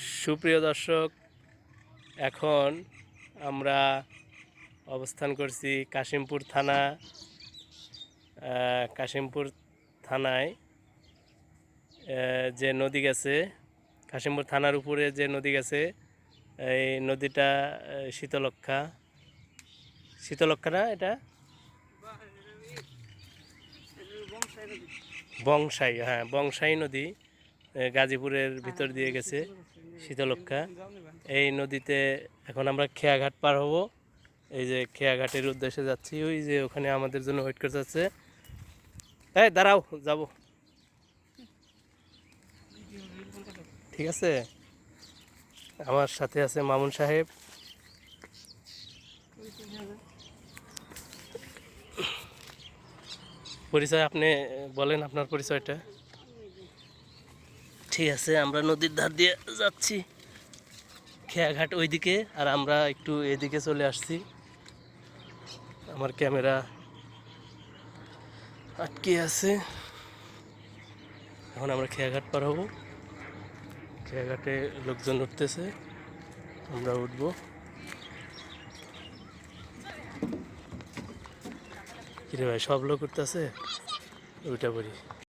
সুপ্রিয় দর্শক, এখন আমরা অবস্থান করছি কাশিমপুর থানা। কাশিমপুর থানায় যে নদী গেছে, কাশিমপুর থানার উপরে যে নদী গেছে, এই নদীটা শীতলক্ষ্যা। শীতলক্ষ্যা না, এটা বংশাই। হ্যাঁ, বংশাই নদী গাজীপুরের ভিতর দিয়ে গেছে শীতলক্ষ্যা। এই নদীতে এখন আমরা খেয়াঘাট পার হব। এই যে খেয়াঘাটের উদ্দেশ্যে যাচ্ছি, ওই যে ওখানে আমাদের জন্য ওয়েট করতে যাচ্ছে। এই দাঁড়াও, যাব। ঠিক আছে, আমার সাথে আছে মামুন সাহেব। পরিচয় আপনি বলেন, আপনার পরিচয়টা। ঠিক আছে, আমরা নদীর ধার দিয়ে যাচ্ছি, খেয়াঘাট ওইদিকে, আর আমরা একটু এদিকে চলে আসছি। আমার ক্যামেরা আটকে আছে। এখন আমরা খেয়াঘাট পার হব। খেয়াঘাটে লোকজন উঠতেছে, আমরা উঠবো। কিরে ভাই, সব লোক উঠতেছে, ওইটা বলি।